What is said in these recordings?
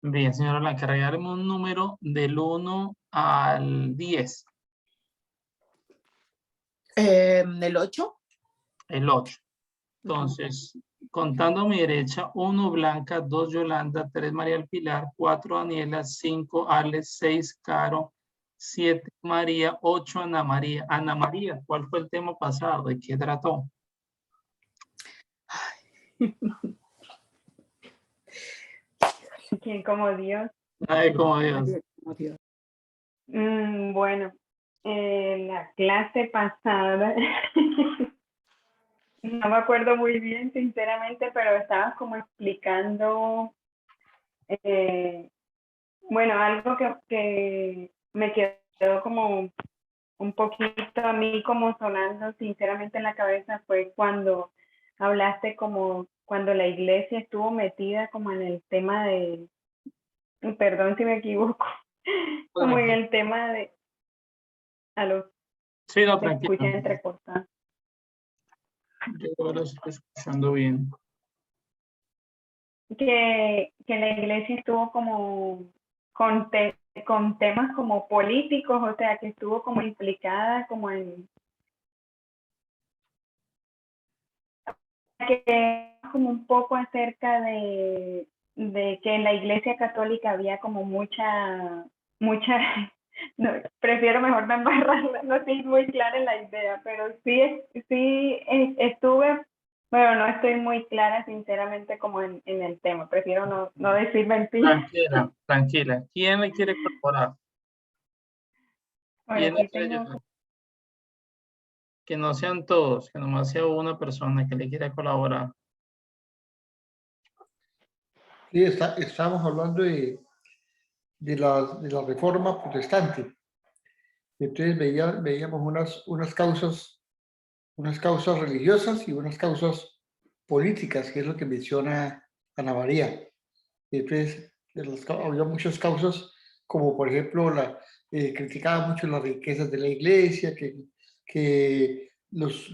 Bien, señora Blanca, regálenos un número del 1 al 10, El 8. el 8. Entonces, contando a mi derecha, 1 Blanca, 2 Yolanda, 3 María del Pilar, 4 Daniela, 5 Alex, 6 Caro, 7 María, 8 Ana María. Ana María, ¿cuál fue el tema pasado? ¿De qué trató? ¿Quién como Dios? Ay, como Dios. Bueno, la clase pasada, no me acuerdo muy bien, sinceramente, pero estabas como explicando, bueno, algo que me quedó como un poquito a mí como sonando sinceramente en la cabeza fue cuando hablaste como cuando la iglesia estuvo metida como en el tema de, perdón si me equivoco, como en el tema de, aló, Sí, no, se escucha tranquilo. entrecortado. Yo lo estoy escuchando bien. Que la iglesia estuvo como con temas como políticos, o sea, que estuvo como implicada como en que como un poco acerca de que en la iglesia católica había como mucha, no, prefiero mejor no embarrarla, no estoy muy clara en la idea, pero sí estuve, pero no estoy muy clara sinceramente como en el tema, prefiero no decir mentiras. Tranquila, tranquila. ¿Quién le quiere colaborar? Bueno, ¿Quién le aquí quiere tengo, ayudar? Que no sean todos, que nomás sea una persona que le quiera colaborar. Sí, estamos hablando de la reforma protestante. Entonces veíamos unas causas religiosas y unas causas políticas, que es lo que menciona Ana María. Entonces, había muchas causas, como por ejemplo, criticaba mucho las riquezas de la iglesia, que los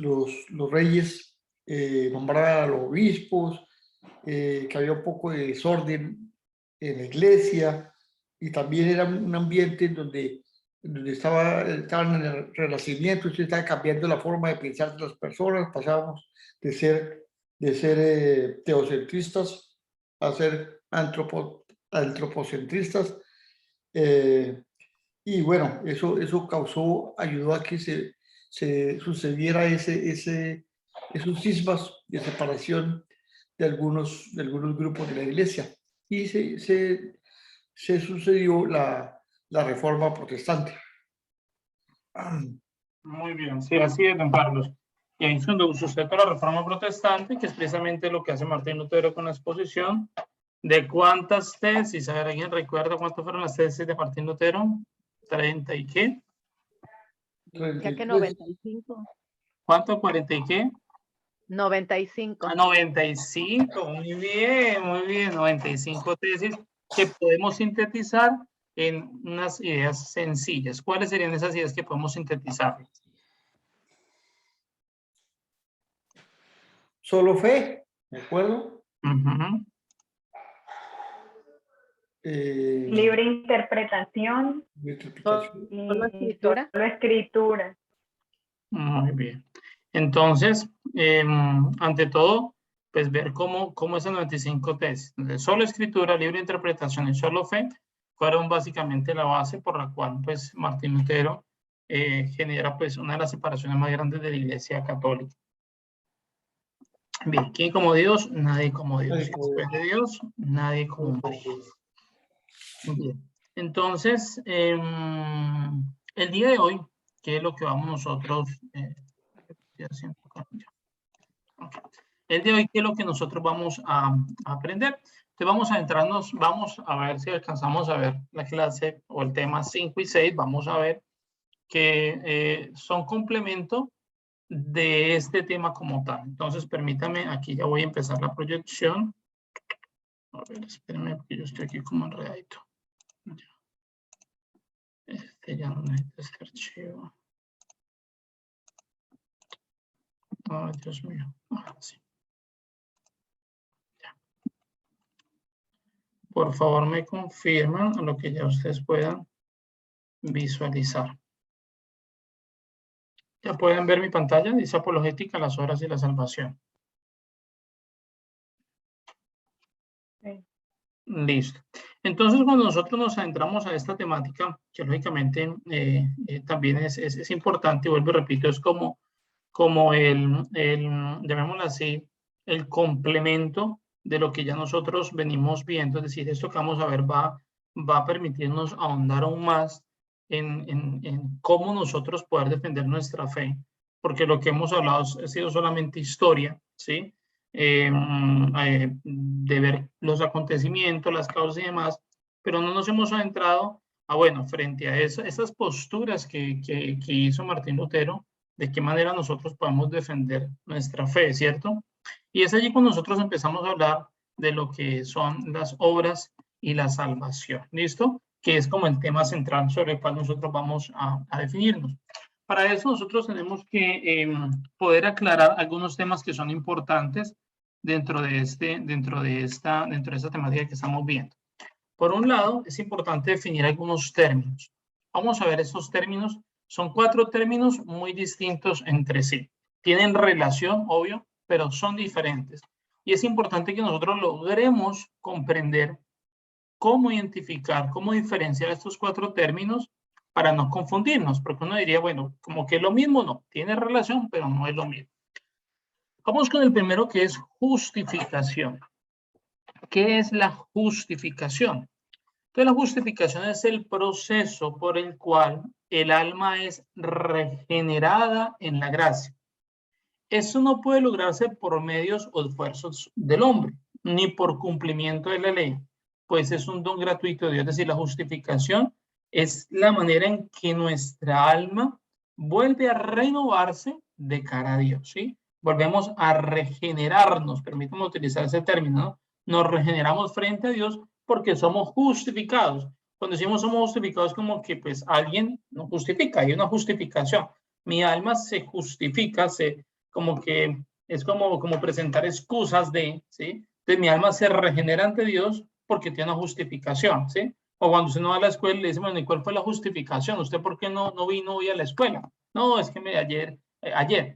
reyes nombraban a los obispos, que había un poco de desorden en la iglesia, y también era un ambiente en donde estaban en el Renacimiento, se estaba cambiando la forma de pensar de las personas, pasábamos de ser teocentristas a ser antropocentristas, y bueno, eso ayudó a que se sucediera esos cismas de separación de algunos grupos de la iglesia, y se sucedió la reforma protestante. Muy bien, sí, así es, don Carlos. Y ahí sucede la reforma protestante, que es precisamente lo que hace Martín Lutero con la exposición de cuántas tesis. A ver, ¿alguien recuerda cuántas fueron las tesis de Martín Lutero? ¿30 y qué? Ya que 95. ¿Cuánto? ¿40 y qué? 95. 95, muy bien, muy bien. 95 tesis que podemos sintetizar en unas ideas sencillas. ¿Cuáles serían esas ideas que podemos sintetizar? Solo fe, ¿de acuerdo? libre interpretación Solo escritura. solo escritura. Muy bien. Entonces, ante todo, pues ver cómo esas 95 tesis, de solo escritura, libre interpretación y solo fe, fueron básicamente la base por la cual pues Martín Lutero genera pues una de las separaciones más grandes de la Iglesia Católica. Bien, ¿quién como Dios? Nadie como Dios. Nadie como Dios. Después de Dios, nadie como María. Bien, entonces, el día de hoy, ¿qué es lo que vamos nosotros okay. El día de hoy, ¿qué es lo que nosotros vamos a aprender? Entonces vamos a entrarnos, vamos a ver si alcanzamos a ver la clase o el tema 5 y 6, vamos a ver que son complemento de este tema como tal. Entonces, permítame, aquí ya voy a empezar la proyección. A ver, espérenme, porque yo estoy aquí como enredadito. Ya no necesito este archivo. Ay, Dios mío. Ahora sí. Ya. Por favor, me confirman lo que ya ustedes puedan visualizar. Ya pueden ver mi pantalla, dice apologética, las obras y la salvación. Sí. Listo. Entonces, cuando nosotros nos adentramos a esta temática, que lógicamente también es importante, y vuelvo y repito, es como llamémoslo así, el complemento de lo que ya nosotros venimos viendo, es decir, esto que vamos a ver va a permitirnos ahondar aún más en cómo nosotros poder defender nuestra fe, porque lo que hemos hablado ha sido solamente historia, ¿sí? De ver los acontecimientos, las causas y demás, pero no nos hemos adentrado a, bueno, frente a esas posturas que hizo Martín Lutero, de qué manera nosotros podemos defender nuestra fe, ¿cierto? Y es allí cuando nosotros empezamos a hablar de lo que son las obras y la salvación, ¿listo? Que es como el tema central sobre el cual nosotros vamos a definirnos. Para eso nosotros tenemos que poder aclarar algunos temas que son importantes dentro de esta temática que estamos viendo. Por un lado, es importante definir algunos términos. Vamos a ver esos términos. Son 4 términos muy distintos entre sí. Tienen relación, obvio, pero son diferentes. Y es importante que nosotros logremos comprender cómo identificar, cómo diferenciar estos 4 términos para no confundirnos, porque uno diría, bueno, como que es lo mismo, no, tiene relación, pero no es lo mismo. Vamos con el primero, que es justificación. ¿Qué es la justificación? Entonces, la justificación es el proceso por el cual el alma es regenerada en la gracia. Eso no puede lograrse por medios o esfuerzos del hombre, ni por cumplimiento de la ley, pues es un don gratuito de Dios. Es decir, la justificación es la manera en que nuestra alma vuelve a renovarse de cara a Dios, ¿sí? Volvemos a regenerarnos, permítame utilizar ese término, ¿no? Nos regeneramos frente a Dios porque somos justificados. Cuando decimos somos justificados, como que pues alguien nos justifica, hay una justificación. Mi alma se justifica, como que es como presentar excusas de, ¿sí? Entonces mi alma se regenera ante Dios porque tiene una justificación, ¿sí? O cuando usted no va a la escuela y le dice, bueno, ¿y cuál fue la justificación? ¿Usted por qué no vino hoy a la escuela? No, es que ayer,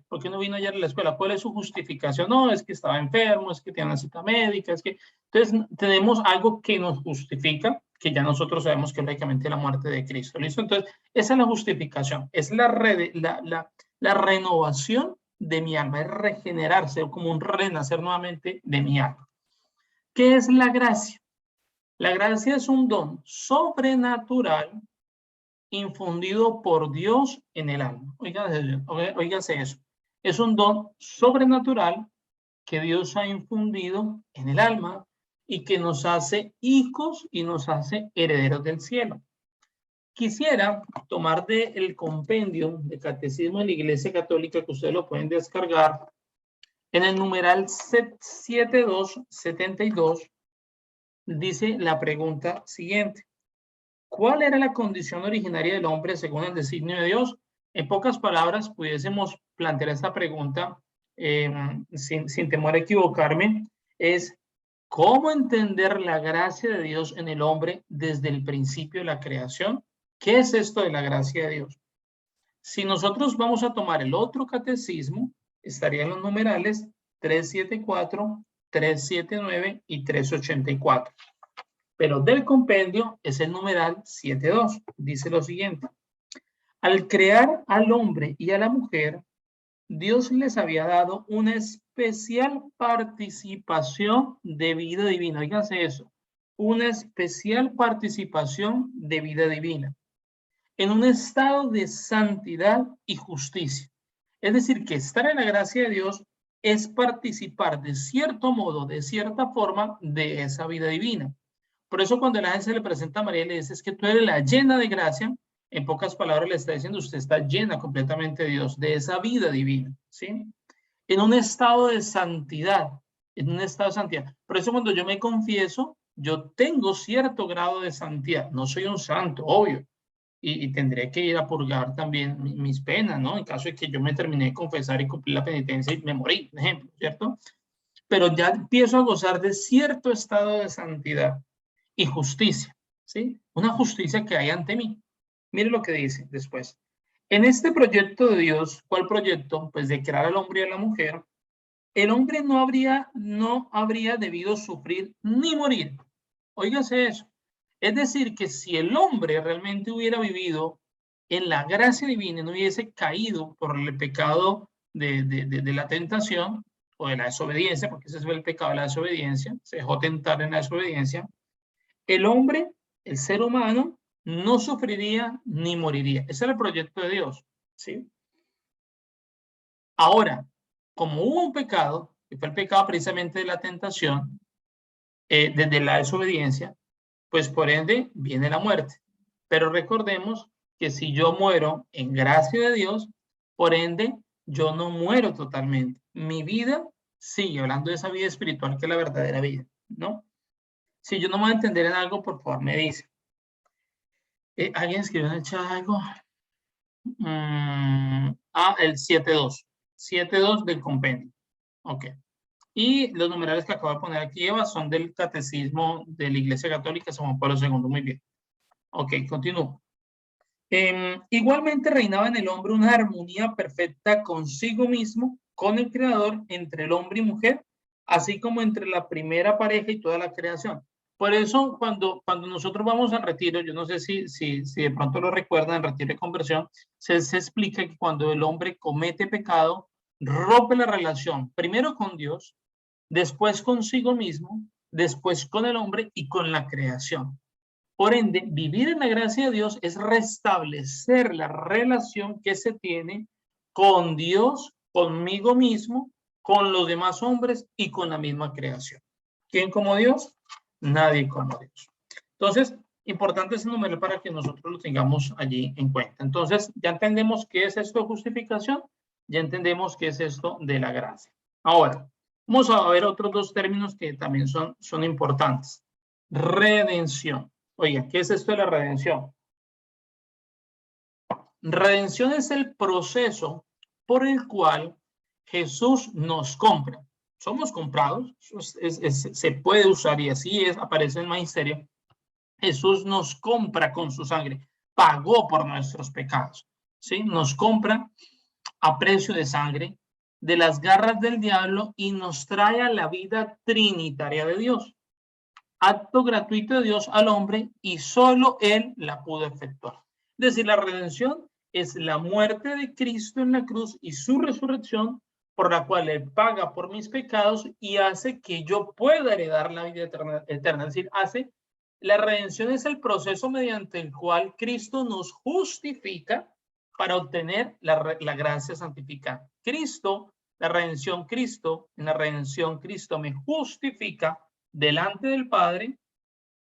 ¿por qué no vino ayer a la escuela? ¿Cuál es su justificación? No, es que estaba enfermo, es que tiene una cita médica, es que... Entonces tenemos algo que nos justifica, que ya nosotros sabemos que es lógicamente la muerte de Cristo, ¿listo? Entonces, esa es la justificación, es la renovación de mi alma, es regenerarse, como un renacer nuevamente de mi alma. ¿Qué es la gracia? La gracia es un don sobrenatural infundido por Dios en el alma. Óigase eso. Es un don sobrenatural que Dios ha infundido en el alma y que nos hace hijos y nos hace herederos del cielo. Quisiera tomar del compendio de Catecismo de la Iglesia Católica, que ustedes lo pueden descargar, en el numeral 7272, dice la pregunta siguiente. ¿Cuál era la condición originaria del hombre según el designio de Dios? En pocas palabras, pudiésemos plantear esta pregunta sin temor a equivocarme, es ¿cómo entender la gracia de Dios en el hombre desde el principio de la creación? ¿Qué es esto de la gracia de Dios? Si nosotros vamos a tomar el otro catecismo, estarían los numerales 374, 379 y 384. Pero del compendio es el numeral 72. Dice lo siguiente. Al crear al hombre y a la mujer, Dios les había dado una especial participación de vida divina. Fíjense eso. Una especial participación de vida divina. En un estado de santidad y justicia. Es decir, que estar en la gracia de Dios es participar de cierto modo, de cierta forma, de esa vida divina. Por eso cuando el ángel se le presenta a María y le dice, es que tú eres la llena de gracia, en pocas palabras le está diciendo, usted está llena completamente de Dios, de esa vida divina, ¿sí? En un estado de santidad, en un estado de santidad. Por eso cuando yo me confieso, yo tengo cierto grado de santidad. No soy un santo, obvio. Y tendré que ir a purgar también mis penas, ¿no? En caso de que yo me terminé de confesar y cumplir la penitencia y me morí, por ejemplo, ¿cierto? Pero ya empiezo a gozar de cierto estado de santidad. y justicia, ¿sí? Una justicia que hay ante mí. Mire lo que dice después. En este proyecto de Dios, ¿cuál proyecto? Pues de crear al hombre y a la mujer, el hombre no habría debido sufrir ni morir. Óigase eso. Es decir, que si el hombre realmente hubiera vivido en la gracia divina, no hubiese caído por el pecado de la tentación o de la desobediencia, porque ese es el pecado de la desobediencia, se dejó tentar en la desobediencia, el hombre, el ser humano, no sufriría ni moriría. Ese era el proyecto de Dios, ¿sí? Ahora, como hubo un pecado, que fue el pecado precisamente de la tentación, desde la desobediencia, pues por ende viene la muerte. Pero recordemos que si yo muero en gracia de Dios, por ende yo no muero totalmente. Mi vida sigue, hablando de esa vida espiritual que es la verdadera vida, ¿no? Si yo no me voy a entender en algo, por favor me dice. ¿Alguien escribió en el chat algo? El 7.2. 7.2 del compendio. Ok. Y los numerales que acabo de poner aquí, Eva, son del Catecismo de la Iglesia Católica, San Juan Pablo II. Muy bien. Ok, continúo. Igualmente reinaba en el hombre una armonía perfecta consigo mismo, con el Creador, entre el hombre y mujer, así como entre la primera pareja y toda la creación. Por eso, cuando nosotros vamos al retiro, yo no sé si de pronto lo recuerdan, en retiro de conversión, se explica que cuando el hombre comete pecado, rompe la relación, primero con Dios, después consigo mismo, después con el hombre y con la creación. Por ende, vivir en la gracia de Dios es restablecer la relación que se tiene con Dios, conmigo mismo, con los demás hombres y con la misma creación. ¿Quién como Dios? Nadie como Dios. Entonces, importante ese número para que nosotros lo tengamos allí en cuenta. Entonces, ya entendemos qué es esto de justificación, ya entendemos qué es esto de la gracia. Ahora, vamos a ver otros dos términos que también son importantes. Redención. Oiga, ¿qué es esto de la redención? Redención es el proceso por el cual Jesús nos compra. Somos comprados, se puede usar y así es, aparece en el magisterio. Jesús nos compra con su sangre, pagó por nuestros pecados, ¿sí? Nos compra a precio de sangre de las garras del diablo y nos trae a la vida trinitaria de Dios. Acto gratuito de Dios al hombre y solo Él la pudo efectuar. Es decir, la redención es la muerte de Cristo en la cruz y su resurrección, por la cual Él paga por mis pecados y hace que yo pueda heredar la vida eterna. Es decir, la redención es el proceso mediante el cual Cristo nos justifica para obtener la gracia santificada. En la redención Cristo me justifica delante del Padre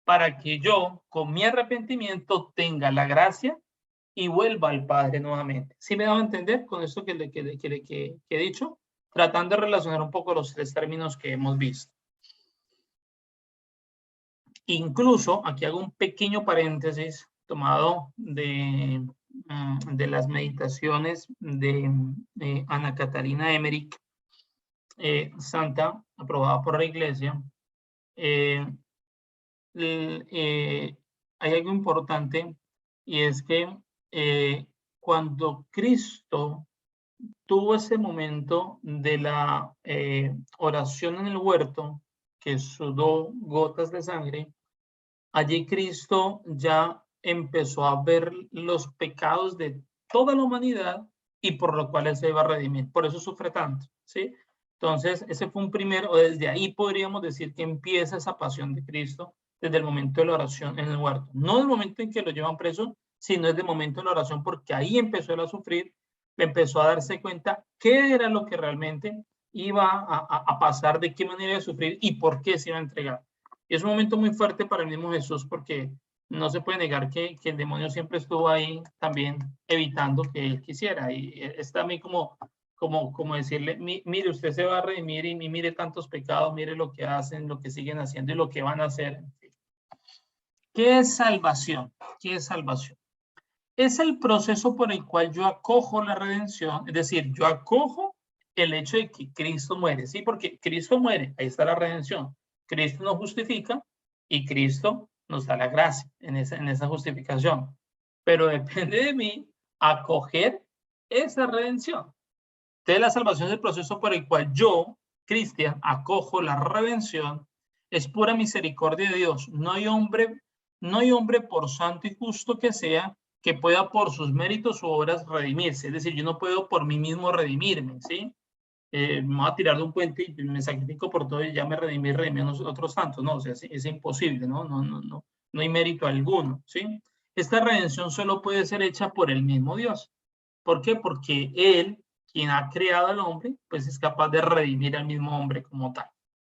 para que yo, con mi arrepentimiento, tenga la gracia y vuelva al Padre nuevamente. ¿Sí me daba a entender con esto que he dicho? Tratando de relacionar un poco los tres términos que hemos visto. Incluso, aquí hago un pequeño paréntesis tomado de las meditaciones de Ana Catalina Emmerich, santa, aprobada por la Iglesia. Hay algo importante y es que cuando Cristo tuvo ese momento de la oración en el huerto, que sudó gotas de sangre, allí Cristo ya empezó a ver los pecados de toda la humanidad y por lo cual Él se iba a redimir. Por eso sufre tanto, ¿sí? Entonces, ese fue un primero, o desde ahí podríamos decir que empieza esa pasión de Cristo desde el momento de la oración en el huerto. No del momento en que lo llevan preso, sino desde el momento de la oración, porque ahí empezó Él a sufrir, empezó a darse cuenta qué era lo que realmente iba a pasar, de qué manera iba a sufrir y por qué se iba a entregar. Y es un momento muy fuerte para el mismo Jesús porque no se puede negar que el demonio siempre estuvo ahí también evitando que él quisiera. Y es también como decirle, mire, usted se va a redimir y mire tantos pecados, mire lo que hacen, lo que siguen haciendo y lo que van a hacer. ¿Qué es salvación? ¿Qué es salvación? Es el proceso por el cual yo acojo la redención, es decir, yo acojo el hecho de que Cristo muere, ¿sí? Porque Cristo muere, ahí está la redención. Cristo nos justifica y Cristo nos da la gracia en esa justificación. Pero depende de mí acoger esa redención. Entonces la salvación es el proceso por el cual yo, Cristian, acojo la redención. Es pura misericordia de Dios. No hay hombre por santo y justo que sea que pueda por sus méritos u obras redimirse. Es decir, yo no puedo por mí mismo redimirme, ¿sí? Me voy a tirar de un puente y me sacrifico por todo y ya me redimí a otros tantos. No, o sea, es imposible, ¿no? No hay mérito alguno, ¿sí? Esta redención solo puede ser hecha por el mismo Dios. ¿Por qué? Porque Él, quien ha creado al hombre, pues es capaz de redimir al mismo hombre como tal.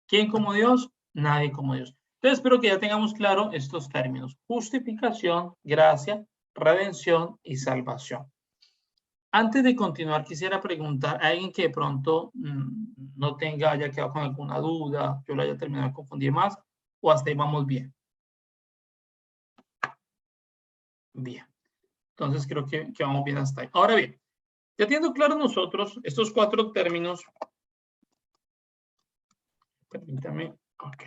¿Quién como Dios? Nadie como Dios. Entonces espero que ya tengamos claro estos términos: justificación, gracia, redención y salvación. Antes de continuar, quisiera preguntar a alguien que de pronto no haya quedado con alguna duda, yo lo haya terminado de confundir más, o hasta ahí vamos bien. Bien. Entonces creo que vamos bien hasta ahí. Ahora bien, ya teniendo claro nosotros estos 4 términos, permítame, ok.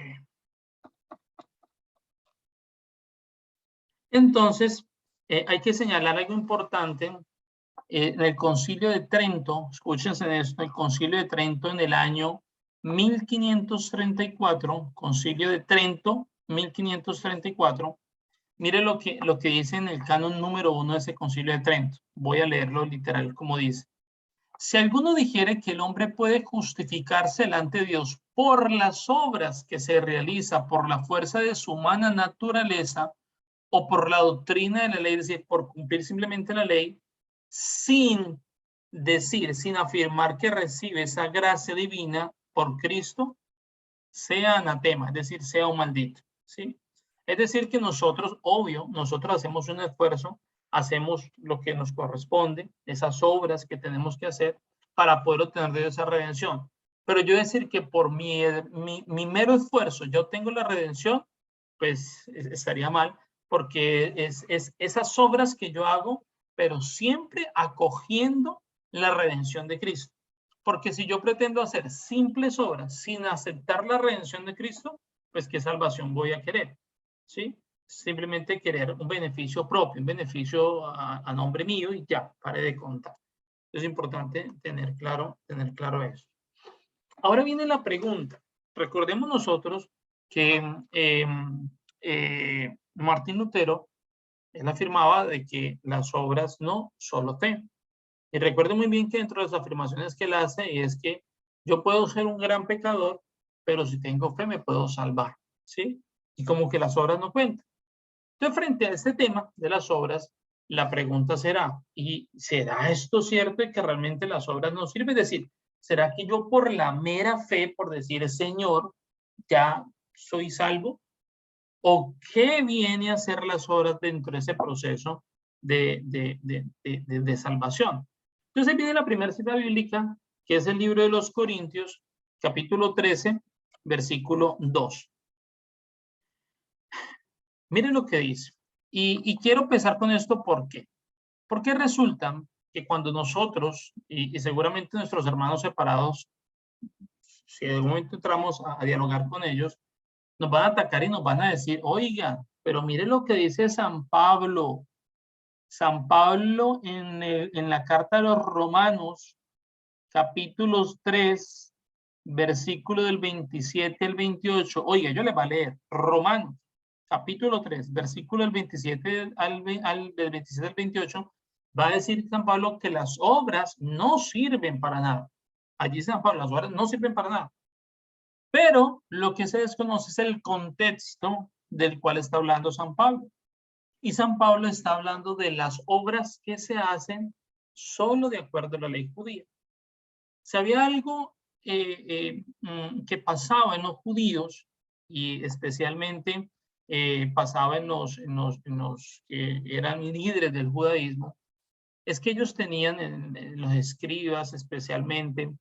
Entonces, hay que señalar algo importante. En el Concilio de Trento, escúchense en esto, el Concilio de Trento en el año 1534, Concilio de Trento, 1534, mire lo que dice en el canon número 1 de ese Concilio de Trento. Voy a leerlo literal como dice. Si alguno dijere que el hombre puede justificarse delante de Dios por las obras que se realiza por la fuerza de su humana naturaleza o por la doctrina de la ley, es decir, por cumplir simplemente la ley, sin afirmar que recibe esa gracia divina por Cristo, sea anatema, es decir, sea un maldito, ¿sí? Es decir, que nosotros, obvio, nosotros hacemos un esfuerzo, hacemos lo que nos corresponde, esas obras que tenemos que hacer para poder obtener de esa redención. Pero yo decir que por mi mero esfuerzo yo tengo la redención, pues estaría mal, porque es esas obras que yo hago, pero siempre acogiendo la redención de Cristo. Porque si yo pretendo hacer simples obras sin aceptar la redención de Cristo, pues ¿qué salvación voy a querer? ¿Sí? Simplemente querer un beneficio propio, un beneficio a nombre mío y ya, pare de contar. Es importante tener claro eso. Ahora viene la pregunta. Recordemos nosotros que Martín Lutero, él afirmaba de que las obras no, solo fe. Y recuerden muy bien que dentro de las afirmaciones que él hace es que yo puedo ser un gran pecador, pero si tengo fe me puedo salvar, ¿sí? Y como que las obras no cuentan. Entonces, frente a este tema de las obras, la pregunta será, ¿y será esto cierto de que realmente las obras no sirven? Es decir, ¿será que yo por la mera fe, por decir, Señor, ya soy salvo? ¿O qué viene a ser las obras dentro de ese proceso de salvación? Entonces viene la primera cita bíblica, que es el libro de los Corintios, capítulo 13, versículo 2. Miren lo que dice. Y quiero empezar con esto, ¿por qué? Porque resulta que cuando nosotros, y seguramente nuestros hermanos separados, si en algún momento entramos a dialogar con ellos, nos van a atacar y nos van a decir, oiga, pero mire lo que dice San Pablo. San Pablo en la carta a los Romanos, capítulos 3, versículo del 27 al 28. Oiga, yo le voy a leer. Romanos, capítulo 3, versículo del 27 al 28, va a decir San Pablo que las obras no sirven para nada. Allí San Pablo, las obras no sirven para nada. Pero lo que se desconoce es el contexto del cual está hablando San Pablo. Y San Pablo está hablando de las obras que se hacen solo de acuerdo a la ley judía. Si había algo que pasaba en los judíos, y especialmente pasaba en los que eran líderes del judaísmo, es que ellos tenían, en los escribas especialmente,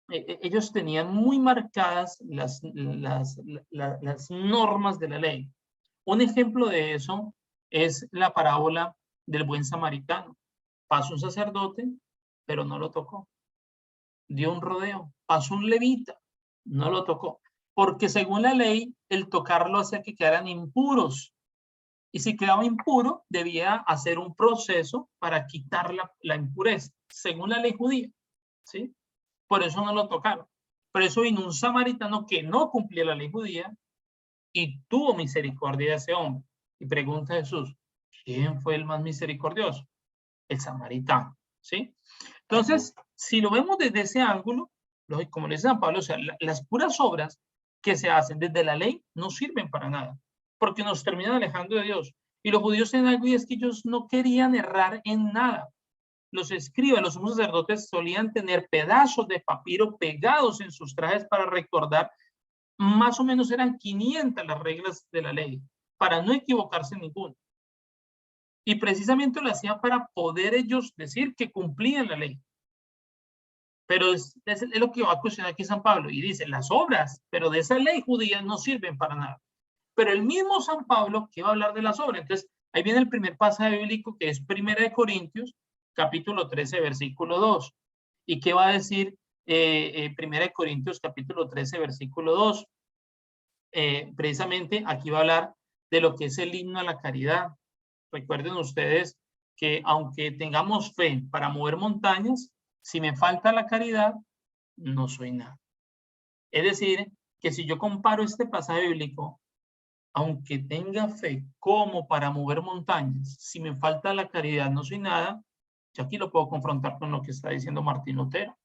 ellos tenían muy marcadas las normas de la ley. Un ejemplo de eso es la parábola del buen samaritano. Pasó un sacerdote, pero no lo tocó. Dio un rodeo. Pasó un levita, no lo tocó. Porque según la ley, el tocarlo hacía que quedaran impuros. Y si quedaba impuro, debía hacer un proceso para quitar la impureza, según la ley judía, ¿sí? Por eso no lo tocaron. Por eso vino un samaritano que no cumplía la ley judía y tuvo misericordia de ese hombre. Y pregunta Jesús, ¿quién fue el más misericordioso? El samaritano, ¿sí? Entonces, si lo vemos desde ese ángulo, como le dice San Pablo, o sea, las puras obras que se hacen desde la ley no sirven para nada, porque nos terminan alejando de Dios. Y los judíos tienen algo y es que ellos no querían errar en nada. Los escribas, los sumos sacerdotes solían tener pedazos de papiro pegados en sus trajes para recordar, más o menos eran 500 las reglas de la ley, para no equivocarse en ninguno. Y precisamente lo hacían para poder ellos decir que cumplían la ley. Pero es lo que va a cuestionar aquí San Pablo. Y dice, las obras, pero de esa ley judía no sirven para nada. Pero el mismo San Pablo que va a hablar de las obras. Entonces, ahí viene el primer pasaje bíblico que es 1 Corintios, capítulo 13, versículo 2. ¿Y qué va a decir 1 Corintios, capítulo 13, versículo 2? Precisamente aquí va a hablar de lo que es el himno a la caridad. Recuerden ustedes que aunque tengamos fe para mover montañas, si me falta la caridad, no soy nada. Es decir, que si yo comparo este pasaje bíblico, aunque tenga fe como para mover montañas, si me falta la caridad, no soy nada, yo aquí lo puedo confrontar con lo que está diciendo Martín Lutero.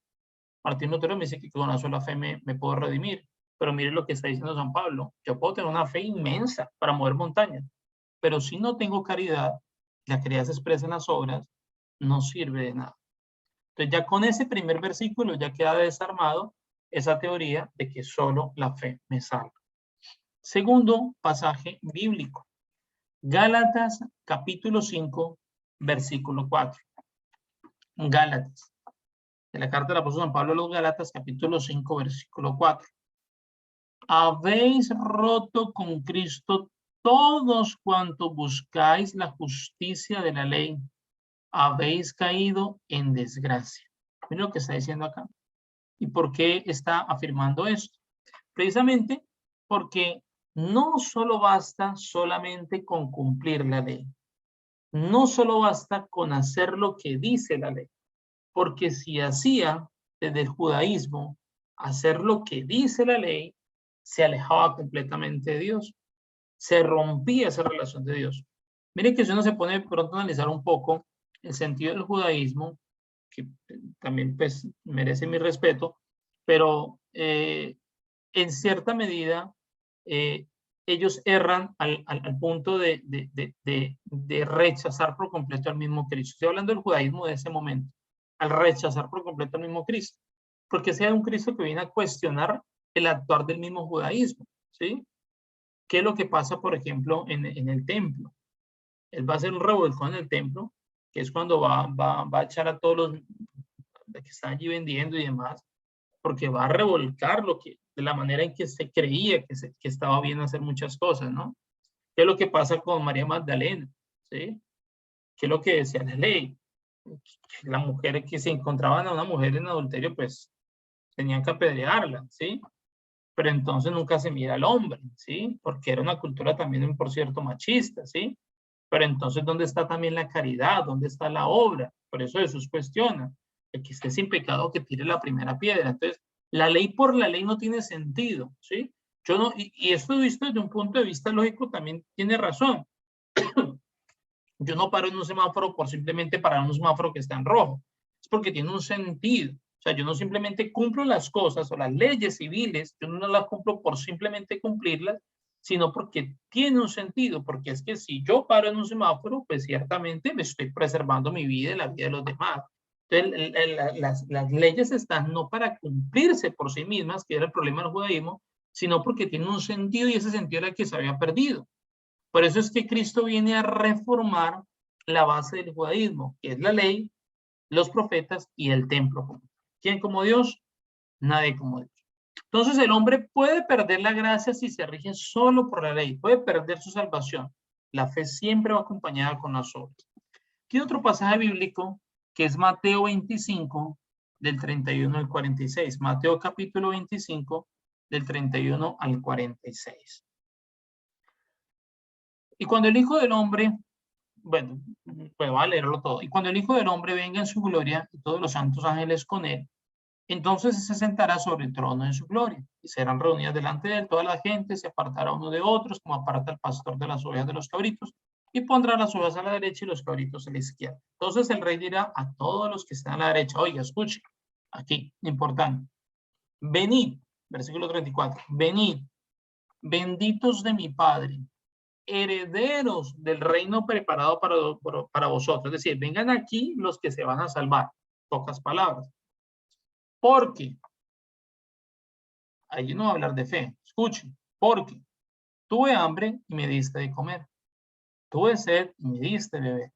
Martín Lutero me dice que con una sola fe me puedo redimir, pero mire lo que está diciendo San Pablo. Yo puedo tener una fe inmensa para mover montañas, pero si no tengo caridad, la caridad se expresa en las obras, no sirve de nada. Entonces ya con ese primer versículo ya queda desarmado esa teoría de que solo la fe me salva. Segundo pasaje bíblico. Gálatas capítulo 5, versículo 4. Gálatas. De la carta del apóstol San Pablo a los Gálatas, capítulo 5, versículo 4. Habéis roto con Cristo todos cuantos buscáis la justicia de la ley. Habéis caído en desgracia. Miren lo que está diciendo acá. ¿Y por qué está afirmando esto? Precisamente porque no solo basta solamente con cumplir la ley. No solo basta con hacer lo que dice la ley. Porque si hacía desde el judaísmo hacer lo que dice la ley, se alejaba completamente de Dios. Se rompía esa relación de Dios. Miren que si uno se pone pronto a analizar un poco el sentido del judaísmo, que también pues merece mi respeto, pero en cierta medida ellos erran al punto de rechazar por completo al mismo Cristo. Estoy hablando del judaísmo de ese momento, al rechazar por completo al mismo Cristo, porque sea un Cristo que viene a cuestionar el actuar del mismo judaísmo, ¿sí? ¿Qué es lo que pasa, por ejemplo, en el templo? Él va a hacer un revolcón en el templo, que es cuando va a echar a todos los que están allí vendiendo y demás, porque va a revolcar de la manera en que se creía que estaba bien hacer muchas cosas, ¿no? ¿Qué es lo que pasa con María Magdalena? ¿Sí? ¿Qué es lo que decía la ley? La mujer que se encontraban a una mujer en adulterio, pues tenían que apedrearla, ¿sí? Pero entonces nunca se mira al hombre, ¿sí? Porque era una cultura también, por cierto, machista, ¿sí? Pero entonces, ¿dónde está también la caridad? ¿Dónde está la obra? Por eso Jesús cuestiona. El que esté sin pecado, que tire la primera piedra. Entonces, la ley por la ley no tiene sentido, ¿sí? Yo no, y esto visto desde un punto de vista lógico también tiene razón. Yo no paro en un semáforo por simplemente parar en un semáforo que está en rojo. Es porque tiene un sentido. O sea, yo no simplemente cumplo las cosas o las leyes civiles, yo no las cumplo por simplemente cumplirlas, sino porque tiene un sentido, porque es que si yo paro en un semáforo, pues ciertamente me estoy preservando mi vida y la vida de los demás. Entonces, las leyes están no para cumplirse por sí mismas, que era el problema del judaísmo, sino porque tienen un sentido y ese sentido era el que se había perdido. Por eso es que Cristo viene a reformar la base del judaísmo, que es la ley, los profetas y el templo. ¿Quién como Dios? Nadie como Dios. Entonces el hombre puede perder la gracia si se rige solo por la ley, puede perder su salvación. La fe siempre va acompañada con las obras. Aquí hay otro pasaje bíblico que es Mateo 25, del 31 al 46. Mateo capítulo 25, del 31 al 46. Y cuando el Hijo del Hombre, bueno, pues voy a leerlo todo. Y cuando el Hijo del Hombre venga en su gloria y todos los santos ángeles con él, entonces se sentará sobre el trono en su gloria y serán reunidas delante de él toda la gente, se apartará uno de otros como aparta el pastor de las ovejas de los cabritos y pondrá las ovejas a la derecha y los cabritos a la izquierda. Entonces el rey dirá a todos los que están a la derecha, oiga, escuche, aquí, importante, venid, versículo 34, venid, benditos de mi Padre, herederos del reino preparado para vosotros. Es decir, vengan aquí los que se van a salvar. Pocas palabras. Porque, ahí no va a hablar de fe, escuchen, porque tuve hambre y me diste de comer. Tuve sed y me diste de beber.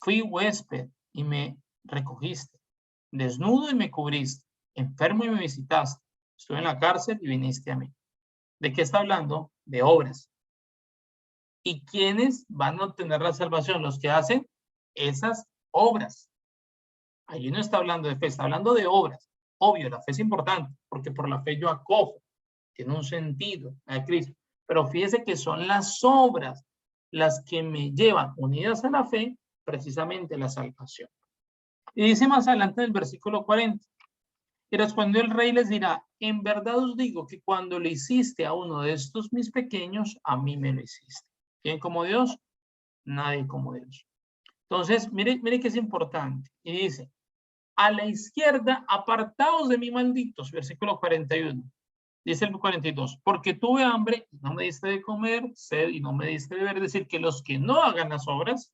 Fui huésped y me recogiste. Desnudo y me cubriste. Enfermo y me visitaste. Estuve en la cárcel y viniste a mí. ¿De qué está hablando? De obras. ¿Y quiénes van a obtener la salvación? Los que hacen esas obras. Allí no está hablando de fe, está hablando de obras. Obvio, la fe es importante, porque por la fe yo acojo. Tiene un sentido a Cristo. Pero fíjese que son las obras las que me llevan, unidas a la fe, precisamente la salvación. Y dice más adelante en el versículo 40. Y respondió el rey, les dirá, en verdad os digo que cuando le hiciste a uno de estos mis pequeños, a mí me lo hiciste. ¿Quién como Dios? Nadie como Dios. Entonces, mire que es importante. Y dice, a la izquierda, apartaos de mí, malditos. Versículo 41. Dice el 42. Porque tuve hambre y no me diste de comer, sed y no me diste de beber. Es decir, que los que no hagan las obras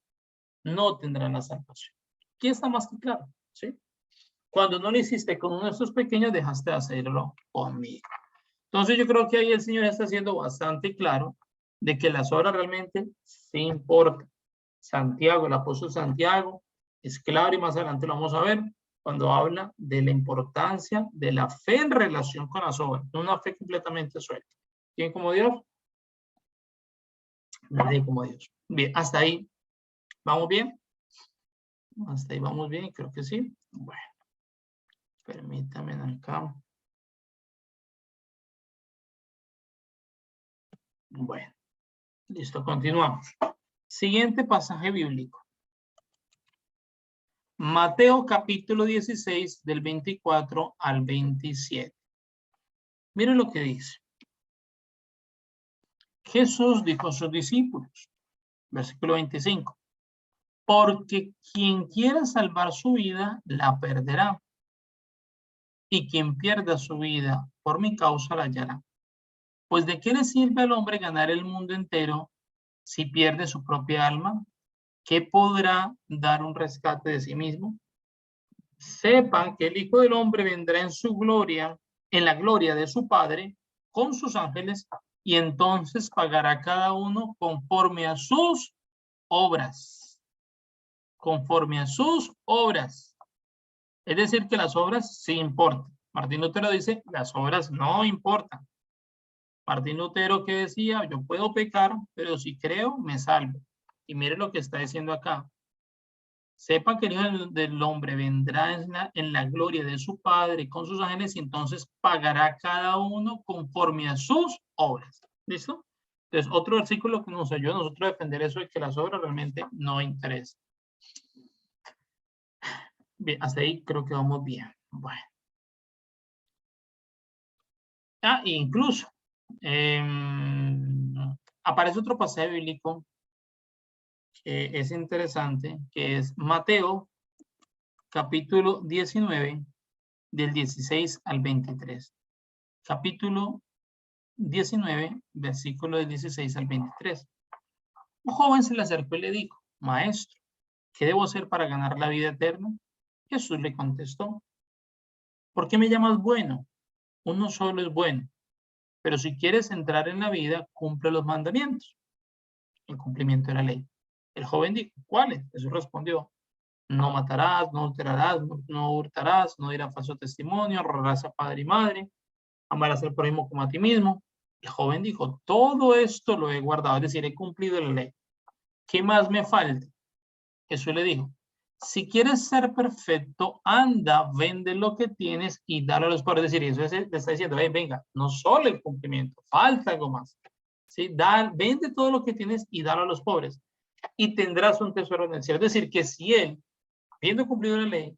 no tendrán la salvación. Aquí está más que claro. ¿Sí? Cuando no lo hiciste con uno de estos pequeños, dejaste de hacerlo conmigo. Entonces, yo creo que ahí el Señor está siendo bastante claro de que las obras realmente sí importan. Santiago, el apóstol Santiago, es claro y más adelante lo vamos a ver cuando habla de la importancia de la fe en relación con las obras, no una fe completamente suelta. ¿Quién como Dios? Nadie como Dios. Bien, hasta ahí. ¿Vamos bien? Hasta ahí vamos bien, creo que sí. Bueno, permítame acá. Bueno, listo, continuamos. Siguiente pasaje bíblico. Mateo capítulo 16 del 24 al 27. Miren lo que dice. Jesús dijo a sus discípulos, versículo 25, porque quien quiera salvar su vida, la perderá. Y quien pierda su vida por mi causa, la hallará. Pues ¿de qué le sirve al hombre ganar el mundo entero si pierde su propia alma? ¿Qué podrá dar un rescate de sí mismo? Sepan que el Hijo del Hombre vendrá en su gloria, en la gloria de su Padre, con sus ángeles, y entonces pagará cada uno conforme a sus obras. Conforme a sus obras. Es decir, que las obras sí importan. Martín Lutero dice, las obras no importan. Martín Lutero que decía, yo puedo pecar, pero si creo, me salvo. Y mire lo que está diciendo acá. Sepan que el Hijo del Hombre vendrá en la gloria de su Padre con sus ángeles y entonces pagará cada uno conforme a sus obras. ¿Listo? Entonces, otro versículo que nos ayuda a nosotros a defender eso de que las obras realmente no interesan. Bien, hasta ahí creo que vamos bien. Bueno. Incluso aparece otro pasaje bíblico que es interesante, que es Mateo capítulo 19 del 16 al 23. Capítulo 19, versículo del 16 al 23. Un joven se le acercó y le dijo, maestro, ¿qué debo hacer para ganar la vida eterna? Jesús le contestó, ¿por qué me llamas bueno? Uno solo es bueno, pero si quieres entrar en la vida, cumple los mandamientos. El cumplimiento de la ley. El joven dijo, ¿cuáles? Jesús respondió, no matarás, no adulterarás, no hurtarás, no dirás falso testimonio, honrarás a padre y madre, amarás al prójimo como a ti mismo. El joven dijo, todo esto lo he guardado, es decir, he cumplido la ley. ¿Qué más me falta? Jesús le dijo, si quieres ser perfecto, anda, vende lo que tienes y dale a los pobres. Es decir, eso le está diciendo, venga, no solo el cumplimiento, falta algo más. ¿sí? Vende todo lo que tienes y dalo a los pobres. Y tendrás un tesoro en el cielo. Es decir, que si él, habiendo cumplido la ley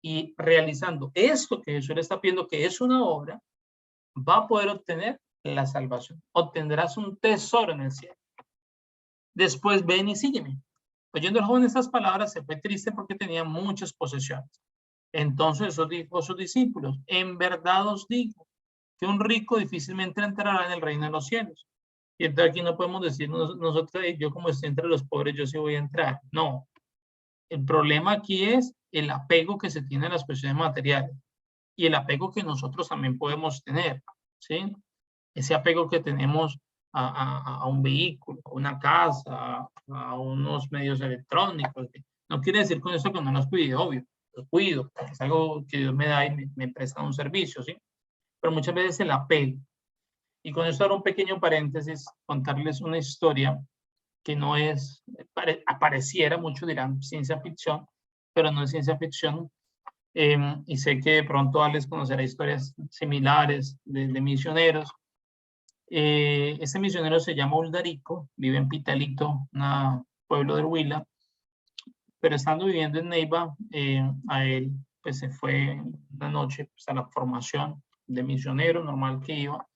y realizando esto que Jesús le está pidiendo, que es una obra, va a poder obtener la salvación. Obtendrás un tesoro en el cielo. Después ven y sígueme. Oyendo el joven estas palabras, se fue triste porque tenía muchas posesiones. Entonces Jesús dijo a sus discípulos, en verdad os digo que un rico difícilmente entrará en el reino de los cielos. Y entonces aquí no podemos decir nosotros, yo como estoy entre los pobres, yo sí voy a entrar. No. El problema aquí es el apego que se tiene a las cuestiones materiales y el apego que nosotros también podemos tener, ¿sí? Ese apego que tenemos a un vehículo, a una casa, a unos medios electrónicos. No quiere decir con eso que no los cuide, obvio, los cuido, porque es algo que Dios me da y me presta un servicio, ¿sí? Pero muchas veces el apego. Y con esto haré un pequeño paréntesis, contarles una historia que no es, apareciera, muchos dirán ciencia ficción, pero no es ciencia ficción. Y sé que de pronto Alex conocerá historias similares de misioneros. Este misionero se llama Uldarico, vive en Pitalito, un pueblo del Huila, pero estando viviendo en Neiva, a él pues se fue una noche pues, a la formación de misionero normal que iba,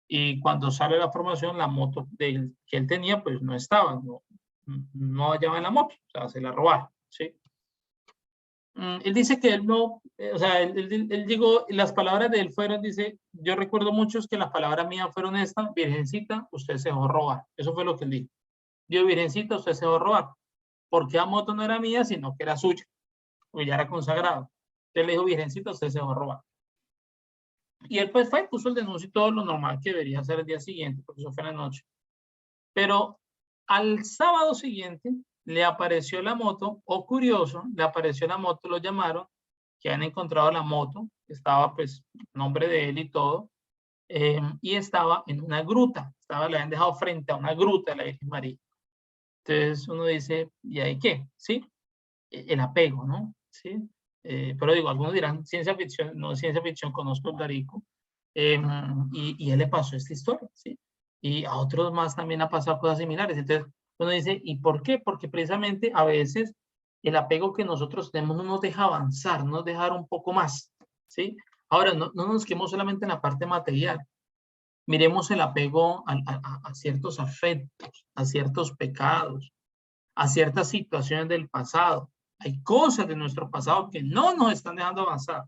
y cuando sale la formación, la moto que él tenía pues no estaba, no hallaba en la moto, o sea, se la robaron, ¿sí? Él dice que él no, o sea, él llegó, las palabras de él fueron, dice, yo recuerdo muchos que las palabras mías fueron estas, virgencita, usted se dejó robar. Eso fue lo que él dijo. Yo, virgencita, usted se dejó robar. Porque la moto no era mía, sino que era suya, porque ya era consagrado. Entonces le dijo, virgencita, usted se dejó robar. Y él pues fue, puso el denuncio y todo lo normal que debería hacer el día siguiente, porque eso fue en la noche. Pero al sábado siguiente le apareció la moto, o curioso, le apareció la moto, lo llamaron, que han encontrado la moto, estaba pues nombre de él y todo, y estaba en una gruta, le habían dejado frente a una gruta de la Virgen María. Entonces uno dice, ¿y ahí qué? ¿Sí? El apego, ¿no? ¿Sí? Pero digo, algunos dirán ciencia ficción, no ciencia ficción, conozco a Darico, y él le pasó esta historia, ¿sí? Y a otros más también ha pasado cosas similares. Entonces uno dice, ¿y por qué? Porque precisamente a veces el apego que nosotros tenemos no nos deja avanzar, no nos deja dar un poco más, ¿sí? Ahora, no nos quedemos solamente en la parte material. Miremos el apego a ciertos afectos, a ciertos pecados, a ciertas situaciones del pasado. Hay cosas de nuestro pasado que no nos están dejando avanzar.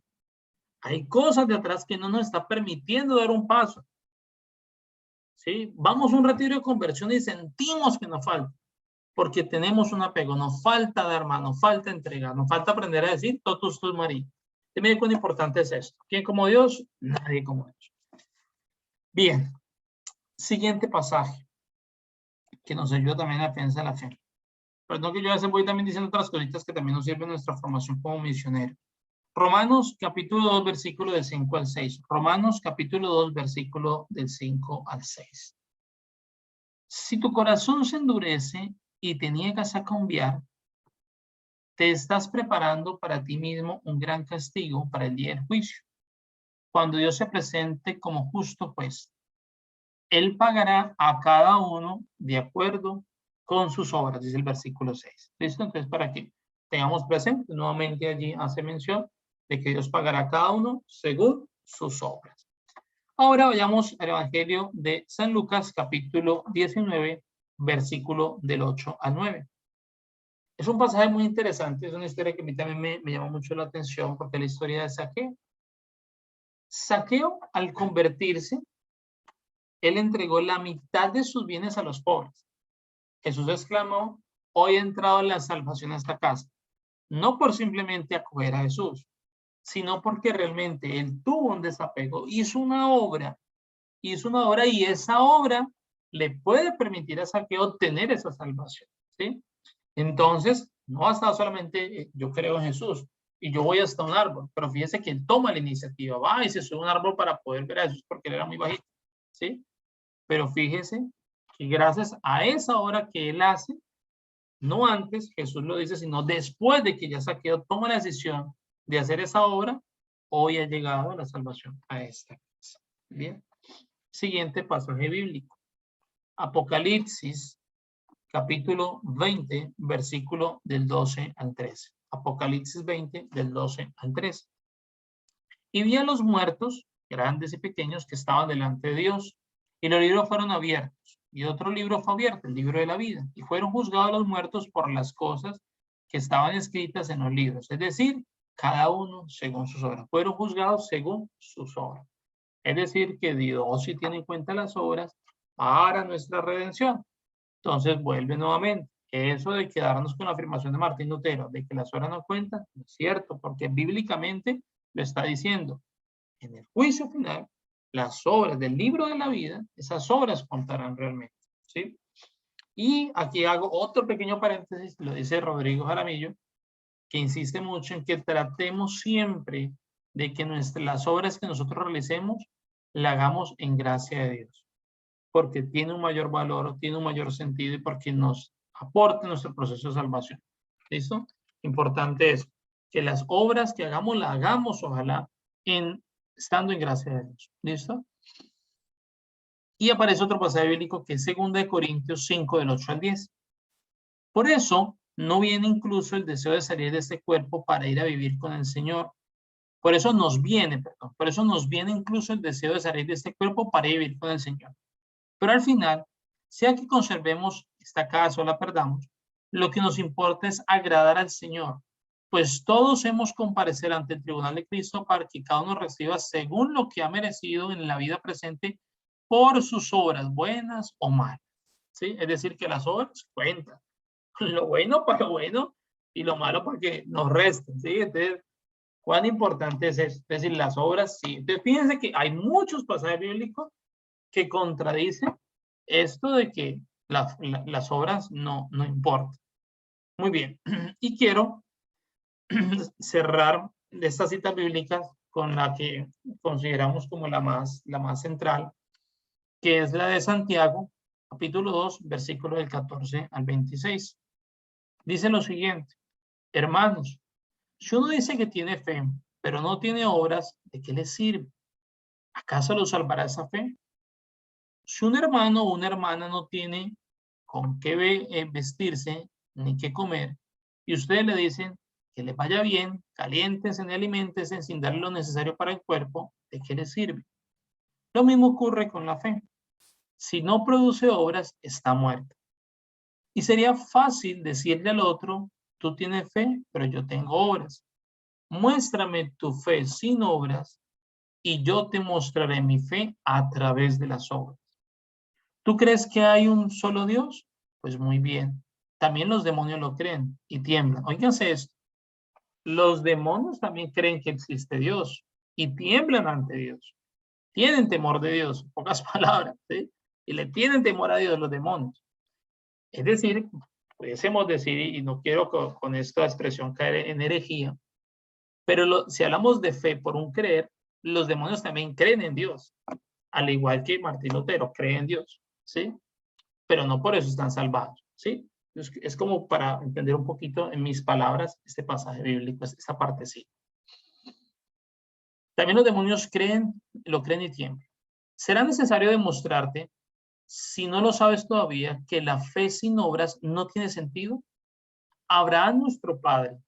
Hay cosas de atrás que no nos están permitiendo dar un paso. ¿Sí? Vamos a un retiro de conversión y sentimos que nos falta, porque tenemos un apego, nos falta dar más, nos falta entregar, nos falta aprender a decir totus tus María. Dime cuán importante es esto. ¿Quién como Dios? Nadie como Dios. Bien, siguiente pasaje que nos ayuda también a la defensa de la fe. Perdón que yo a veces voy también diciendo otras cositas que también nos sirven en nuestra formación como misionero. Romanos capítulo 2, versículo del 5 al 6. Romanos capítulo 2, versículo del 5 al 6. Si tu corazón se endurece y te niegas a cambiar, te estás preparando para ti mismo un gran castigo para el día del juicio. Cuando Dios se presente como justo juez, Él pagará a cada uno de acuerdo con sus obras, dice el versículo 6. ¿Listo? Entonces, para que tengamos presente, nuevamente allí hace mención de que Dios pagará a cada uno según sus obras. Ahora vayamos al Evangelio de San Lucas, capítulo 19, versículo del 8 al 9. Es un pasaje muy interesante, es una historia que a mí también me llamó mucho la atención porque es la historia de Zaqueo. Zaqueo, al convertirse, él entregó la mitad de sus bienes a los pobres. Jesús exclamó, hoy ha entrado la salvación a esta casa, no por simplemente acoger a Jesús, sino porque realmente él tuvo un desapego, hizo una obra y esa obra le puede permitir a Zaqueo tener esa salvación, ¿sí? Entonces, no basta solamente yo creo en Jesús y yo voy hasta un árbol, pero fíjese que él toma la iniciativa, va y se sube a un árbol para poder ver a Jesús porque él era muy bajito, ¿sí? Pero fíjese que gracias a esa obra que él hace, no antes, Jesús lo dice, sino después de que ya Zaqueo toma la decisión de hacer esa obra, hoy ha llegado la salvación a esta casa. Bien. Siguiente pasaje bíblico. Apocalipsis, capítulo 20, versículo del 12 al 13. Apocalipsis 20, del 12 al 13. Y vi a los muertos, grandes y pequeños, que estaban delante de Dios, y los libros fueron abiertos, y otro libro fue abierto, el libro de la vida, y fueron juzgados los muertos por las cosas que estaban escritas en los libros, es decir, cada uno según sus obras. Fueron juzgados según sus obras. Es decir, que Dios sí tiene en cuenta las obras para nuestra redención. Entonces vuelve nuevamente. Eso de quedarnos con la afirmación de Martín Lutero, de que las obras no cuentan, no es cierto, porque bíblicamente lo está diciendo. En el juicio final, las obras del libro de la vida, esas obras contarán realmente, ¿sí? Y aquí hago otro pequeño paréntesis, lo dice Rodrigo Jaramillo, que insiste mucho en que tratemos siempre de que las obras que nosotros realicemos, la hagamos en gracia de Dios, porque tiene un mayor valor, tiene un mayor sentido y porque nos aporta nuestro proceso de salvación. ¿Listo? Importante es que las obras que hagamos, las hagamos, ojalá, estando en gracia de Dios. ¿Listo? Y aparece otro pasaje bíblico que es 2 Corintios 5, del 8 al 10. Por eso, no viene incluso el deseo de salir de este cuerpo para ir a vivir con el Señor. Por eso nos viene incluso el deseo de salir de este cuerpo para ir a vivir con el Señor. Pero al final, sea que conservemos esta casa o la perdamos, lo que nos importa es agradar al Señor, pues todos hemos comparecer ante el tribunal de Cristo para que cada uno reciba según lo que ha merecido en la vida presente por sus obras, buenas o malas. ¿Sí? Es decir, que las obras cuentan. Lo bueno para lo bueno y lo malo para que nos resten. ¿Sí? Entonces, ¿cuán importante es eso? Es decir, las obras sí. Entonces, fíjense que hay muchos pasajes bíblicos que contradicen esto de que las obras no importan. Muy bien. Y quiero cerrar estas citas bíblicas con la que consideramos como la más central, que es la de Santiago, capítulo 2, versículo del 14 al 26. Dice lo siguiente: hermanos, si uno dice que tiene fe, pero no tiene obras, ¿de qué le sirve? ¿Acaso lo salvará esa fe? Si un hermano o una hermana no tiene con qué vestirse ni qué comer, y ustedes le dicen que les vaya bien, caliéntense y aliméntense sin darle lo necesario para el cuerpo, ¿de qué les sirve? Lo mismo ocurre con la fe. Si no produce obras, está muerta. Y sería fácil decirle al otro: tú tienes fe, pero yo tengo obras. Muéstrame tu fe sin obras y yo te mostraré mi fe a través de las obras. ¿Tú crees que hay un solo Dios? Pues muy bien. También los demonios lo creen y tiemblan. Óiganse esto. Los demonios también creen que existe Dios y tiemblan ante Dios. Tienen temor de Dios, en pocas palabras, ¿sí? Y le tienen temor a Dios los demonios. Es decir, pudiésemos decir, y no quiero con esta expresión caer en herejía, pero si hablamos de fe por un creer, los demonios también creen en Dios, al igual que Martín Lutero cree en Dios, ¿sí? Pero no por eso están salvados, ¿sí? Es como para entender un poquito en mis palabras este pasaje bíblico, esta parte sí. También los demonios lo creen y tiemblan. ¿Será necesario demostrarte, si no lo sabes todavía, que la fe sin obras no tiene sentido? Abraham, nuestro padre,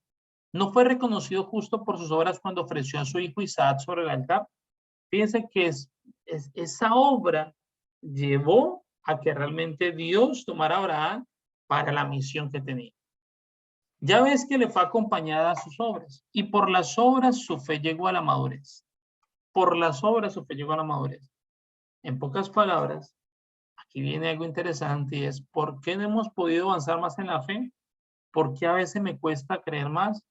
¿no fue reconocido justo por sus obras cuando ofreció a su hijo Isaac sobre el altar? Fíjense que esa obra llevó a que realmente Dios tomara a Abraham para la misión que tenía. Ya ves que le fue acompañada a sus obras, y por las obras su fe llegó a la madurez. Por las obras su fe llegó a la madurez. En pocas palabras, aquí viene algo interesante y es: ¿por qué no hemos podido avanzar más en la fe? ¿Por qué a veces me cuesta creer más?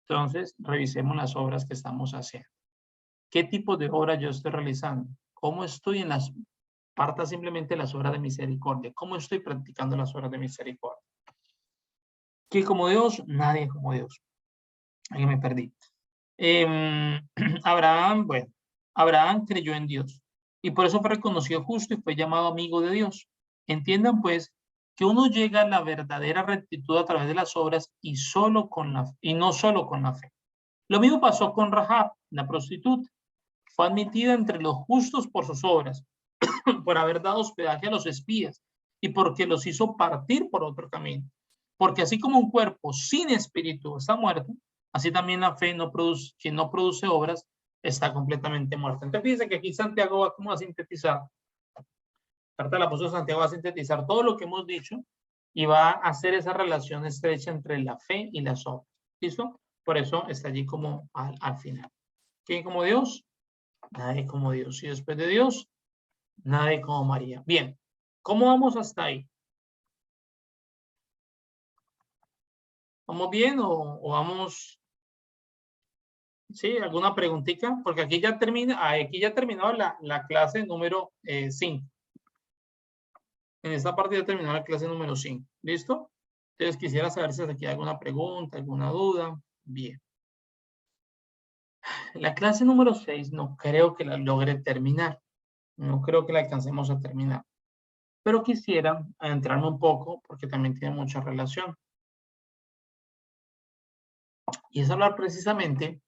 Entonces, revisemos las obras que estamos haciendo. ¿Qué tipo de obras yo estoy realizando? ¿Cómo estoy en las parta simplemente las obras de misericordia? ¿Cómo estoy practicando las obras de misericordia? Que como Dios, nadie es como Dios. Ahí me perdí. Abraham creyó en Dios y por eso fue reconocido justo y fue llamado amigo de Dios. Entiendan pues que uno llega a la verdadera rectitud a través de las obras y no solo con la fe. Lo mismo pasó con Rahab, la prostituta. Fue admitida entre los justos por sus obras, por haber dado hospedaje a los espías y porque los hizo partir por otro camino. Porque así como un cuerpo sin espíritu está muerto, así también la fe no produce, quien no produce obras está completamente muerta. Entonces fíjense que aquí Santiago va como a sintetizar, carta del apóstol Santiago va a sintetizar todo lo que hemos dicho y va a hacer esa relación estrecha entre la fe y las obras. ¿Listo? Por eso está allí como al final. ¿Quién como Dios? Nadie como Dios. Y después de Dios, nadie como María. Bien, ¿cómo vamos hasta ahí? ¿Vamos bien o vamos? ¿Sí? ¿Alguna preguntita? Porque aquí ya termina, aquí ya terminó la clase número 5. En esta parte ya terminó la clase número 5. ¿Listo? Entonces quisiera saber si aquí hay alguna pregunta, alguna duda. Bien. La clase número 6 no creo que la logre terminar. No creo que la alcancemos a terminar. Pero quisiera adentrarme un poco porque también tiene mucha relación. Y es hablar precisamente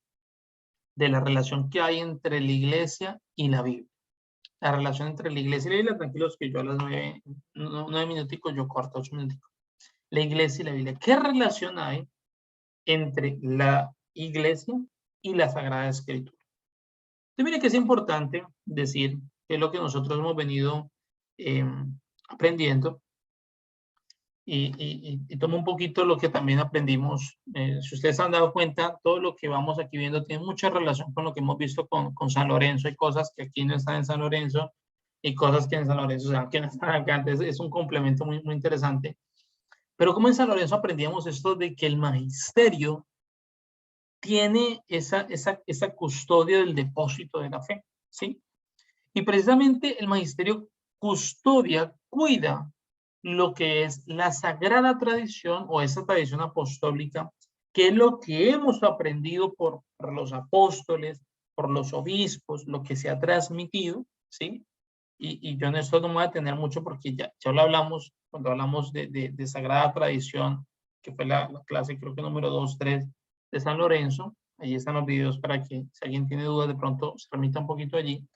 de la relación que hay entre la iglesia y la Biblia. La relación entre la iglesia y la Biblia, tranquilos que yo a las 9 minuticos, yo corto 8 minuticos. La iglesia y la Biblia. ¿Qué relación hay entre la iglesia y la Sagrada Escritura? Entonces, mire que es importante decir que es lo que nosotros hemos venido aprendiendo y tomo un poquito lo que también aprendimos. Si ustedes se han dado cuenta, todo lo que vamos aquí viendo tiene mucha relación con lo que hemos visto con San Lorenzo. Hay cosas que aquí no están en San Lorenzo y cosas que en San Lorenzo, o sea, que no están acá. Entonces es un complemento muy, muy interesante. Pero como en San Lorenzo aprendíamos esto de que el magisterio tiene esa custodia del depósito de la fe, ¿sí? Y precisamente el magisterio custodia, cuida lo que es la sagrada tradición o esa tradición apostólica, que es lo que hemos aprendido por los apóstoles, por los obispos, lo que se ha transmitido, ¿sí? Y yo en esto no me voy a tener mucho porque ya lo hablamos cuando hablamos de sagrada tradición, que fue la clase creo que número 2, 3 de San Lorenzo. Allí están los videos para que si alguien tiene dudas de pronto se remita un poquito allí.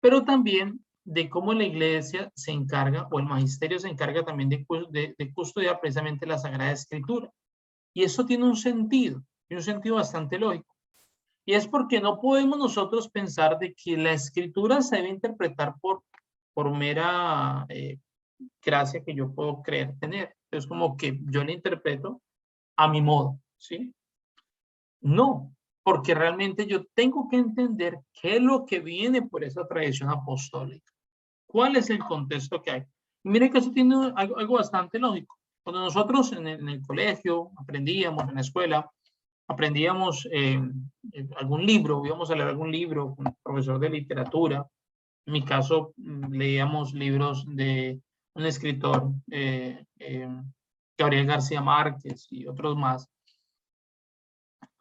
Pero también de cómo la iglesia se encarga, o el magisterio se encarga también de custodiar precisamente la Sagrada Escritura. Y eso tiene un sentido bastante lógico. Y es porque no podemos nosotros pensar de que la Escritura se debe interpretar por mera gracia que yo puedo creer tener. Es como que yo la interpreto a mi modo, ¿sí? No, porque realmente yo tengo que entender qué es lo que viene por esa tradición apostólica. ¿Cuál es el contexto que hay? Mire que eso tiene algo bastante lógico. Cuando nosotros en el colegio aprendíamos, en la escuela, aprendíamos algún libro, íbamos a leer algún libro con un profesor de literatura. En mi caso, leíamos libros de un escritor, Gabriel García Márquez y otros más.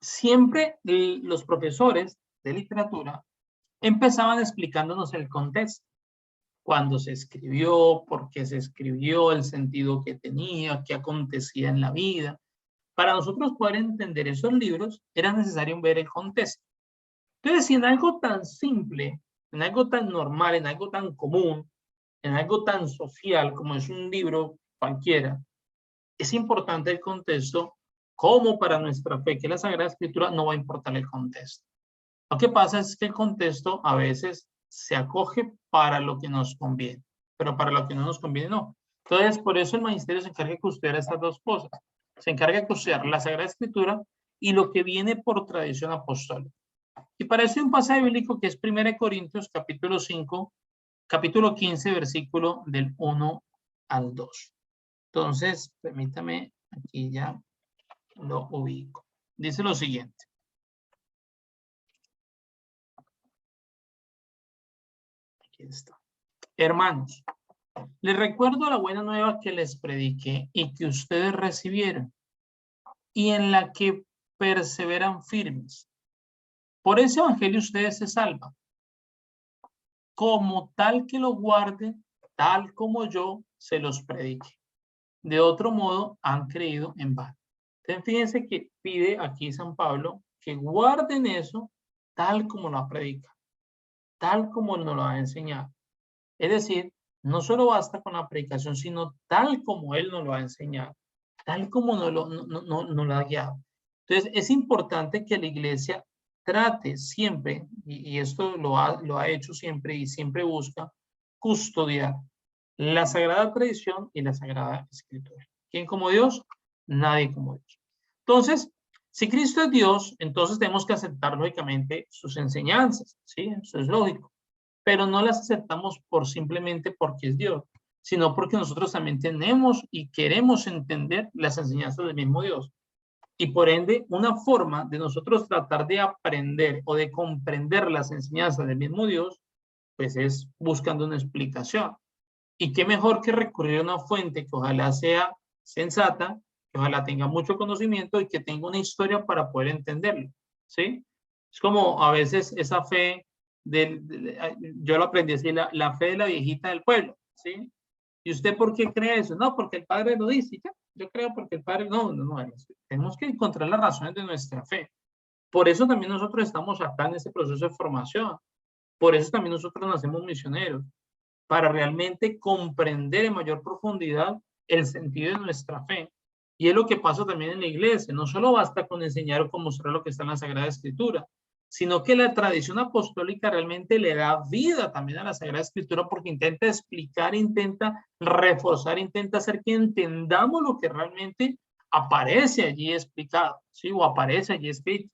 Siempre los profesores de literatura empezaban explicándonos el contexto. Cuándo se escribió, por qué se escribió, el sentido que tenía, qué acontecía en la vida. Para nosotros poder entender esos libros, era necesario ver el contexto. Entonces, si en algo tan simple, en algo tan normal, en algo tan común, en algo tan social como es un libro cualquiera, es importante el contexto, como para nuestra fe, que la Sagrada Escritura no va a importar el contexto. Lo que pasa es que el contexto a veces se acoge para lo que nos conviene, pero para lo que no nos conviene no. Entonces, por eso el magisterio se encarga de custodiar estas dos cosas. Se encarga de custodiar la Sagrada Escritura y lo que viene por tradición apostólica. Y para eso hay un pasaje bíblico que es 1 Corintios capítulo 5, capítulo 15, versículo del 1 al 2. Entonces, permítame, aquí ya lo ubico. Dice lo siguiente. Aquí está. Hermanos, les recuerdo la buena nueva que les prediqué y que ustedes recibieron y en la que perseveran firmes. Por ese evangelio ustedes se salvan. Como tal que lo guarden, tal como yo se los prediqué. De otro modo, han creído en vano. Entonces, fíjense que pide aquí San Pablo que guarden eso tal como lo ha predicado, tal como nos lo ha enseñado. Es decir, no solo basta con la predicación, sino tal como Él nos lo ha enseñado, tal como nos lo ha guiado. Entonces, es importante que la iglesia trate siempre, y esto lo ha hecho siempre y siempre busca, custodiar la Sagrada Tradición y la Sagrada Escritura. ¿Quién como Dios? Nadie como Dios. Entonces, si Cristo es Dios, entonces tenemos que aceptar lógicamente sus enseñanzas, ¿sí? Eso es lógico. Pero no las aceptamos simplemente porque es Dios, sino porque nosotros también tenemos y queremos entender las enseñanzas del mismo Dios. Y por ende, una forma de nosotros tratar de aprender o de comprender las enseñanzas del mismo Dios, pues es buscando una explicación. Y qué mejor que recurrir a una fuente que ojalá sea sensata, que ojalá tenga mucho conocimiento y que tenga una historia para poder entenderlo, ¿sí? Es como a veces esa fe, yo lo aprendí así, la fe de la viejita del pueblo, ¿sí? ¿Y usted por qué cree eso? No, porque el padre lo dice, ya. Yo creo porque el padre, no, tenemos que encontrar las razones de nuestra fe. Por eso también nosotros estamos acá en este proceso de formación. Por eso también nosotros nacemos misioneros, para realmente comprender en mayor profundidad el sentido de nuestra fe. Y es lo que pasa también en la iglesia. No solo basta con enseñar o con mostrar lo que está en la Sagrada Escritura, sino que la tradición apostólica realmente le da vida también a la Sagrada Escritura porque intenta explicar, intenta reforzar, intenta hacer que entendamos lo que realmente aparece allí explicado, ¿sí? O aparece allí escrito.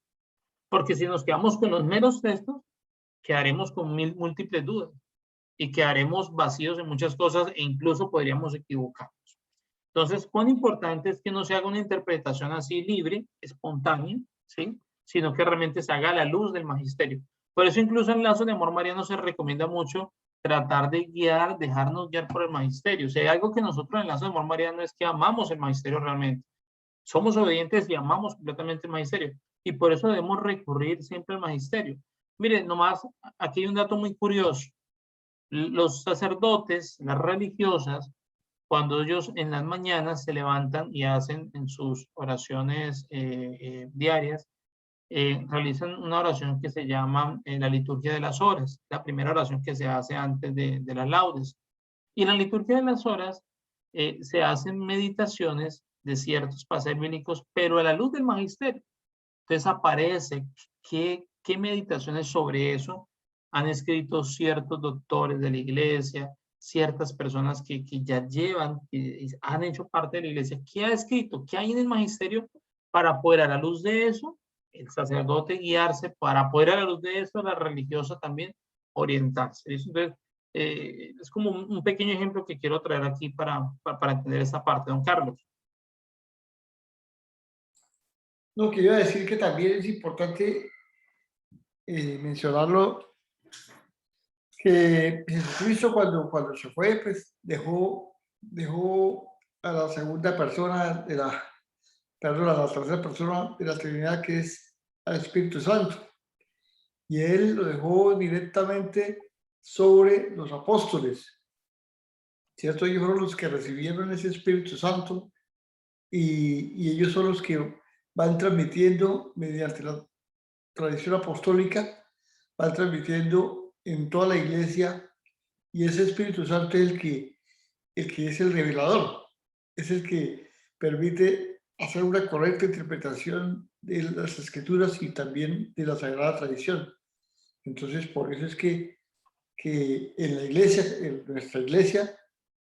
Porque si nos quedamos con los meros textos, quedaremos con múltiples dudas y quedaremos vacíos en muchas cosas e incluso podríamos equivocarnos. Entonces, cuán importante es que no se haga una interpretación así libre, espontánea, ¿sí? Sino que realmente se haga a la luz del magisterio. Por eso incluso en Lazos de Amor Mariano se recomienda mucho tratar de guiar, dejarnos guiar por el magisterio. O sea, hay algo que nosotros en Lazos de Amor Mariano es que amamos el magisterio realmente. Somos obedientes y amamos completamente el magisterio. Y por eso debemos recurrir siempre al magisterio. Miren, nomás, aquí hay un dato muy curioso. Los sacerdotes, las religiosas, cuando ellos en las mañanas se levantan y hacen en sus oraciones diarias, realizan una oración que se llama la liturgia de las horas, la primera oración que se hace antes de las laudes. Y en la liturgia de las horas se hacen meditaciones de ciertos pasajes bíblicos, pero a la luz del magisterio. Entonces aparece qué meditaciones sobre eso han escrito ciertos doctores de la iglesia, ciertas personas que ya llevan, que han hecho parte de la iglesia. ¿Qué ha escrito? ¿Qué hay en el magisterio para poder a la luz de eso, el sacerdote guiarse, para poder a la luz de eso, la religiosa también orientarse? Entonces, es como un pequeño ejemplo que quiero traer aquí para entender esta parte. Don Carlos. No, quería decir que también es importante mencionarlo, que Jesucristo cuando se fue, pues dejó a la segunda persona a la tercera persona de la Trinidad, que es al Espíritu Santo. Y él lo dejó directamente sobre los apóstoles, ¿cierto? Ellos fueron los que recibieron ese Espíritu Santo y ellos son los que van transmitiendo mediante la tradición apostólica, van transmitiendo en toda la iglesia, y ese Espíritu Santo es el que es el revelador, es el que permite hacer una correcta interpretación de las escrituras y también de la sagrada tradición. Entonces, por eso es que en la iglesia, en nuestra iglesia,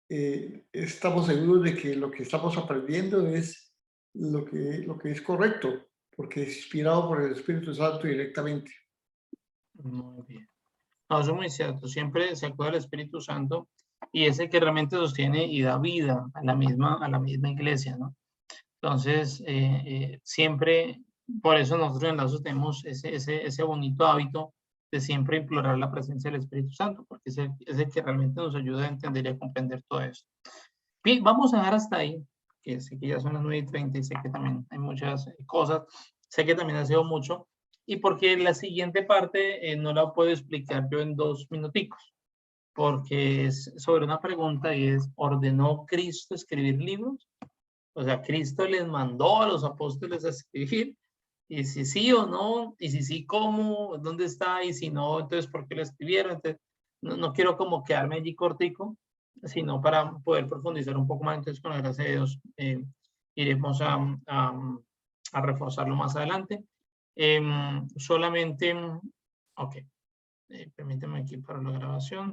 estamos seguros de que lo que estamos aprendiendo es lo que es correcto, porque es inspirado por el Espíritu Santo directamente. Muy bien. No, eso es muy cierto. Siempre se acuerda del Espíritu Santo y es el que realmente sostiene y da vida a la misma iglesia, ¿no? Entonces, siempre, por eso nosotros en Lazos tenemos ese bonito hábito de siempre implorar la presencia del Espíritu Santo, porque es el que realmente nos ayuda a entender y a comprender todo esto. Bien, vamos a dejar hasta ahí, que sé que ya son las 9:30 y sé que también hay muchas cosas, sé que también ha sido mucho, y porque la siguiente parte no la puedo explicar yo en 2 minuticos, porque es sobre una pregunta y es, ¿ordenó Cristo escribir libros? O sea, Cristo les mandó a los apóstoles a escribir, y si sí o no, y si sí, ¿cómo? ¿Dónde está? Y si no, entonces, ¿por qué lo escribieron? Entonces, no quiero como quedarme allí cortico, sino para poder profundizar un poco más. Entonces, con la gracia de Dios, iremos a reforzarlo más adelante. Solamente, ok, permíteme aquí para la grabación.